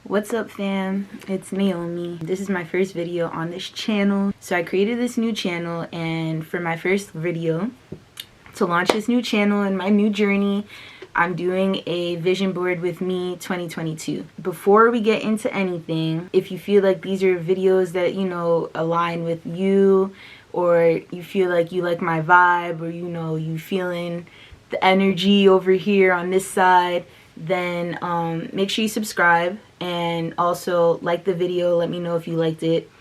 What's up, fam? It's Naomi. This is my first video on this channel. So I created this new channel, and for my first video to launch this new channel and my new journey, I'm doing a vision board with me 2022. Before we get into anything, if you feel like these are videos that, you know, align with you, or you feel like you like my vibe, or, you know, you feeling the energy over here on this side, then make sure you subscribe and also like the video. Let me know if you liked it.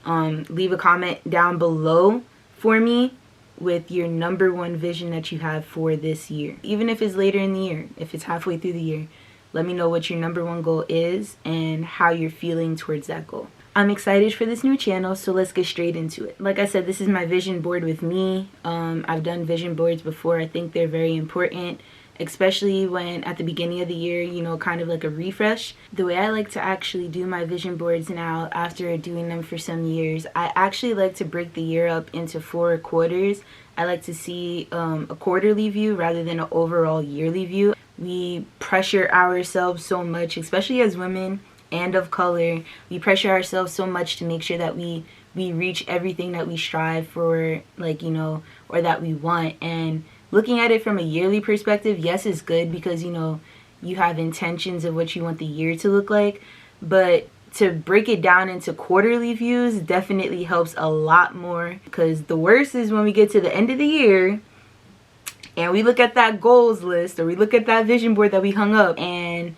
Leave a comment down below for me with your #1 vision that you have for this year. Even if it's later in the year, if it's halfway through the year, let me know what your #1 goal is and how you're feeling towards that goal. I'm excited for this new channel, so let's get straight into it. Like I said, this is my vision board with me. I've done vision boards before. I think they're very important, especially when at the beginning of the year, you know, kind of like a refresh. The way I like to actually do my vision boards now, after doing them for some years, I actually like to break the year up into 4 quarters. I like to see a quarterly view rather than an overall yearly view. We pressure ourselves so much, especially as women and of color. We pressure ourselves so much to make sure that we reach everything that we strive for, like, you know, or that we want. And looking at it from a yearly perspective, yes, it's good because, you know, you have intentions of what you want the year to look like. But to break it down into quarterly views definitely helps a lot more, because the worst is when we get to the end of the year and we look at that goals list, or we look at that vision board that we hung up, and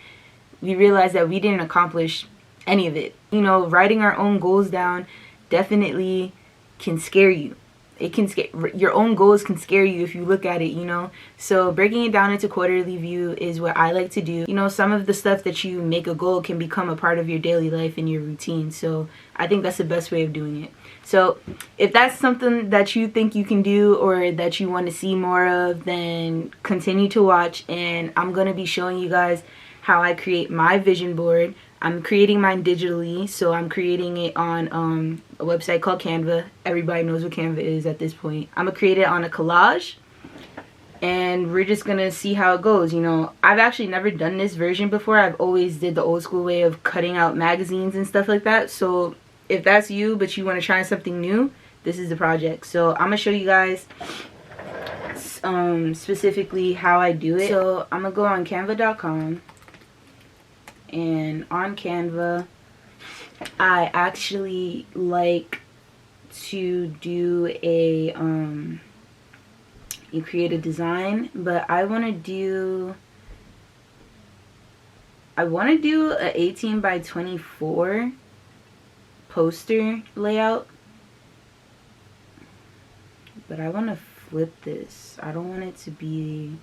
we realize that we didn't accomplish any of it. You know, writing our own goals down definitely can scare you. It can scare, your own goals can scare you if you look at it, you know. So breaking it down into quarterly view is what I like to do. You know, some of the stuff that you make a goal can become a part of your daily life and your routine. So I think that's the best way of doing it. So if that's something that you think you can do or that you want to see more of, then continue to watch, and I'm going to be showing you guys how I create my vision board. I'm creating mine digitally, so I'm creating it on a website called Canva. Everybody knows what Canva is at this point. I'm gonna create it on a collage, and we're just gonna see how it goes. You know, I've actually never done this version before. I've always did the old school way of cutting out magazines and stuff like that. So if that's you, but you want to try something new, this is the project. So I'm gonna show you guys specifically how I do it. So I'm gonna go on canva.com. And on Canva, I actually like to do a you create a design, but I want to do a 18 by 24 poster layout, but I want to flip this. I don't want it to be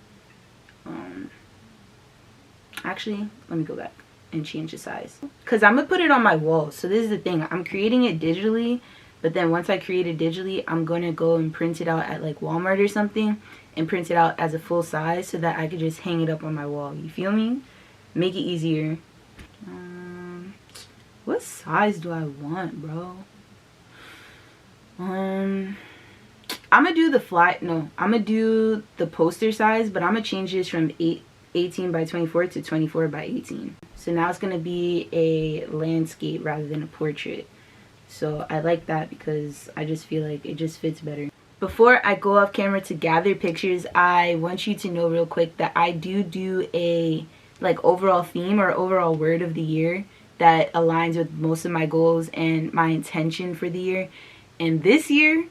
actually, let me go back and change the size, because I'm gonna put it on my wall. So this is the thing, I'm creating it digitally, but then once I create it digitally, I'm gonna go and print it out at like Walmart or something and print it out as a full size so that I could just hang it up on my wall. You feel me? Make it easier. What size do I want, bro? I'm gonna do I'm gonna do the poster size, but I'm gonna change this from 18 by 24 to 24 by 18. So now it's going to be a landscape rather than a portrait. So I like that because I just feel like it just fits better. Before I go off camera to gather pictures, I want you to know real quick that I do a like overall theme or overall word of the year that aligns with most of my goals and my intention for the year. And this year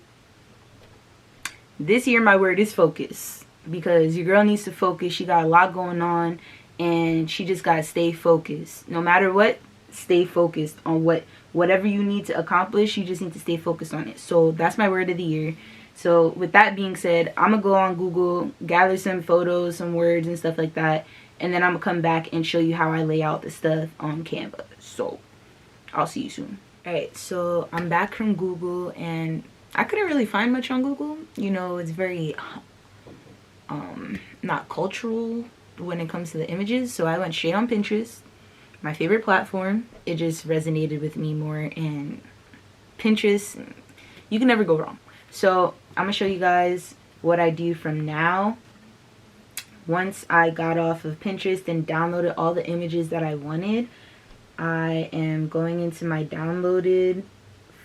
my word is focus, because your girl needs to focus. She got a lot going on, and she just gotta stay focused. No matter what, stay focused on whatever you need to accomplish. You just need to stay focused on it. So that's my word of the year. So with that being said, I'm gonna go on Google, gather some photos, some words and stuff like that, and then I'm gonna come back and show you how I lay out the stuff on Canva. So I'll see you soon. Alright, so I'm back from Google, and I couldn't really find much on Google. You know, it's very not cultural when it comes to the images, so I went straight on Pinterest, my favorite platform. It just resonated with me more, and Pinterest, you can never go wrong. So I'm gonna show you guys what I do from now. Once I got off of Pinterest and downloaded all the images that I wanted, I am going into my downloaded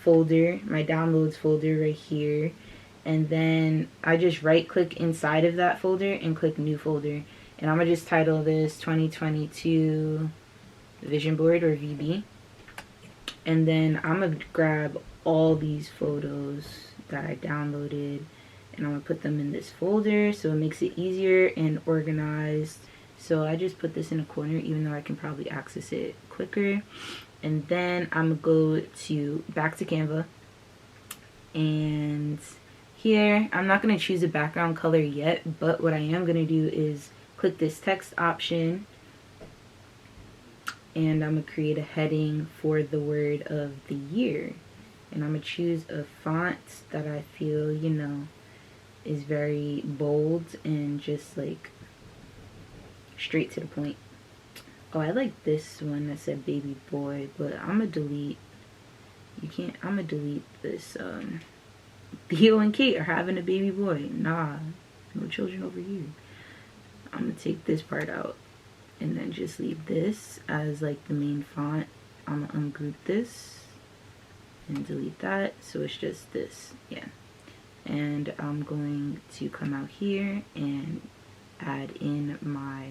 folder, my downloads folder right here, and then I just right click inside of that folder and click new folder, and I'm gonna just title this 2022 vision board, or VB. And then I'm gonna grab all these photos that I downloaded and I'm gonna put them in this folder so it makes it easier and organized. So I just put this in a corner, even though I can probably access it quicker. And then I'm gonna go back to Canva, and here I'm not gonna choose a background color yet, but what I am gonna do is click this text option, and I'm gonna create a heading for the word of the year, and I'm gonna choose a font that I feel, you know, is very bold and just like straight to the point. Oh, I like this one that said baby boy, but I'm gonna delete, I'm gonna delete this. Theo and Kate are having a baby boy. Nah, no children over here. I'm gonna take this part out and then just leave this as like the main font. I'm gonna ungroup this and delete that, so it's just this. Yeah. And I'm going to come out here and add in my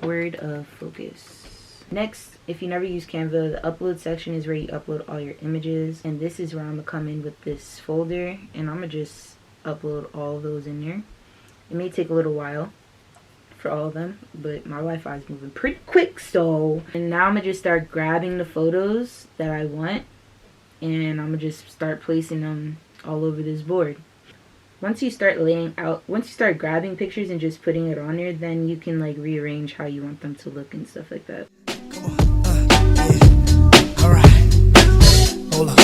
word of focus. Next, if you never use Canva, the upload section is where you upload all your images, and this is where I'm gonna come in with this folder, and I'm gonna just upload all of those in there. It may take a little while for all of them, but my Wi-Fi is moving pretty quick. So, and now I'm gonna just start grabbing the photos that I want, and I'm gonna just start placing them all over this board. Once you start grabbing pictures and just putting it on there, then you can like rearrange how you want them to look and stuff like that. Come on, yeah. All right, hold on.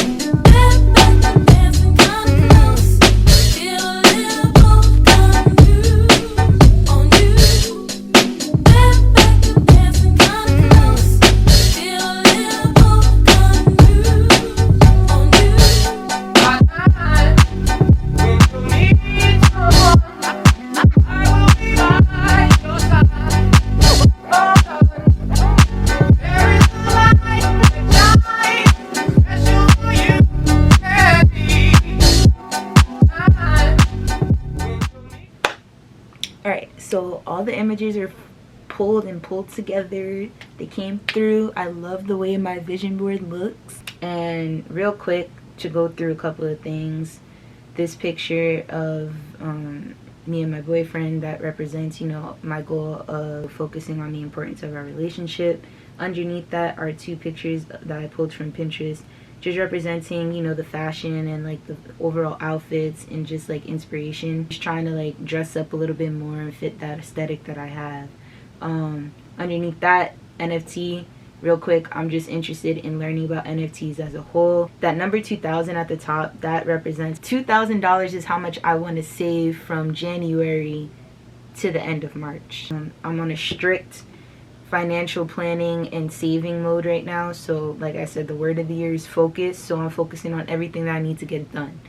Alright, so all the images are pulled together. They came through. I love the way my vision board looks. And real quick, to go through a couple of things. This picture of me and my boyfriend, that represents, you know, my goal of focusing on the importance of our relationship. Underneath that are two pictures that I pulled from Pinterest, just representing, you know, the fashion and like the overall outfits and just like inspiration. Just trying to like dress up a little bit more and fit that aesthetic that I have. Underneath that, NFT. Real quick, I'm just interested in learning about NFTs as a whole. That number 2,000 at the top, that represents $2,000 is how much I want to save from January to the end of March. I'm on a strict financial planning and saving mode right now. So like I said, the word of the year is focus. So I'm focusing on everything that I need to get done.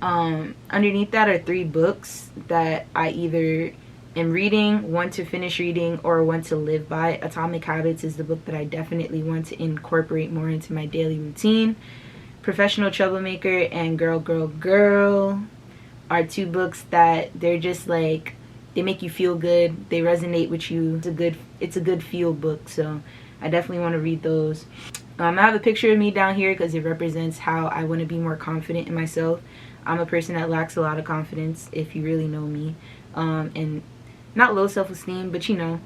Underneath that are 3 books that I either am reading, want to finish reading, or want to live by. Atomic Habits is the book that I definitely want to incorporate more into my daily routine. Professional Troublemaker and Girl, Girl, Girl are 2 books that they're just like, they make you feel good. They resonate with you. It's a good feel book. So I definitely want to read those. I have a picture of me down here because it represents how I want to be more confident in myself. I'm a person that lacks a lot of confidence, if you really know me. And not low self-esteem, but you know,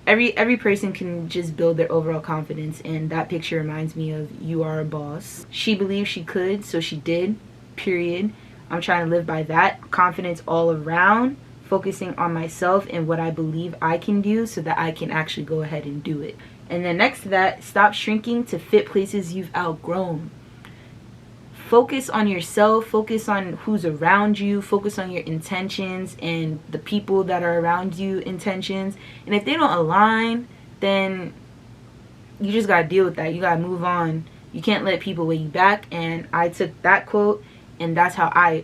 every person can just build their overall confidence, and that picture reminds me of you are a boss. She believed she could, so she did, period. I'm trying to live by that. Confidence all around, focusing on myself and what I believe I can do so that I can actually go ahead and do it. And then next to that, stop shrinking to fit places you've outgrown. Focus on yourself, focus on who's around you, focus on your intentions and the people that are around you intentions. And if they don't align, then you just gotta deal with that. You gotta move on. You can't let people weigh you back. And I took that quote and that's how I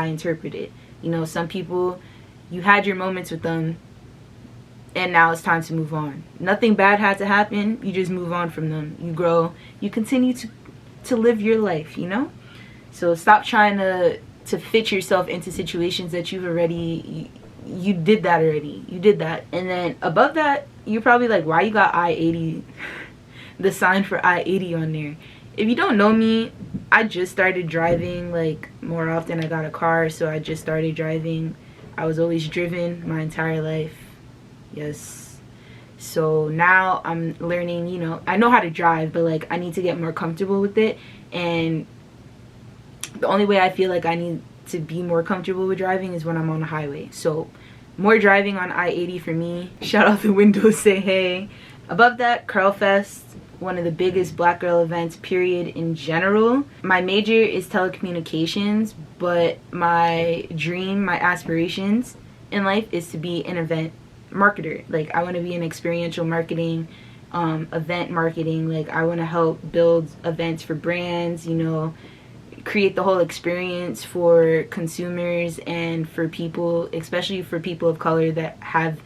interpret it. You know, some people, you had your moments with them and now it's time to move on. Nothing bad had to happen. You just move on from them. You grow. You continue to live your life, you know? So stop trying to fit yourself into situations that you've already, you did that already. You did that. And then above that, you're probably like, why you got I-80, the sign for I-80 on there? If you don't know me, I just started driving like more often. I got a car, so I just started driving. I was always driven my entire life. Yes. So now I'm learning, you know, I know how to drive, but like I need to get more comfortable with it. And the only way I feel like I need to be more comfortable with driving is when I'm on the highway. So more driving on I-80 for me. Shout out the windows, say hey. Above that, Curl Fest, one of the biggest black girl events period in general. My major is telecommunications, but my dream, my aspirations in life is to be an event marketer. Like I want to be in experiential marketing, event marketing. Like I want to help build events for brands, you know, create the whole experience for consumers and for people, especially for people of color that have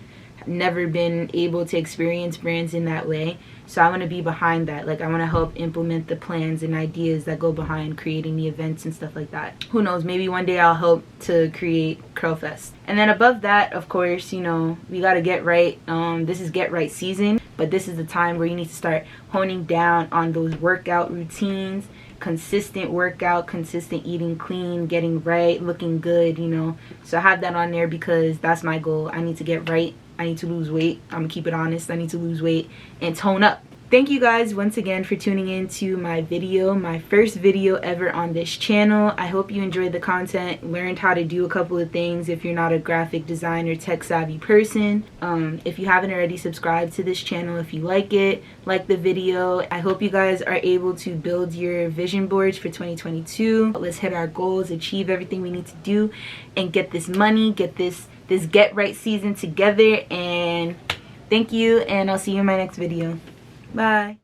never been able to experience brands in that way. So I want to be behind that. Like I want to help implement the plans and ideas that go behind creating the events and stuff like that. Who knows, maybe one day I'll help to create Curl Fest. And then above that, of course, you know, we got to get right. This is get right season, but this is the time where you need to start honing down on those workout routines, consistent workout, consistent eating clean, getting right, looking good, you know. So I have that on there because that's my goal. I need to get right. I need to lose weight. I'm gonna keep it honest. I need to lose weight and tone up. Thank you guys once again for tuning in to my video, my first video ever on this channel. I hope you enjoyed the content, learned how to do a couple of things if you're not a graphic designer, tech savvy person. If you haven't already, subscribed to this channel if you like it, like the video. I hope you guys are able to build your vision boards for 2022. Let's hit our goals, achieve everything we need to do, and get this money, get this get right season together. And thank you, and I'll see you in my next video. Bye.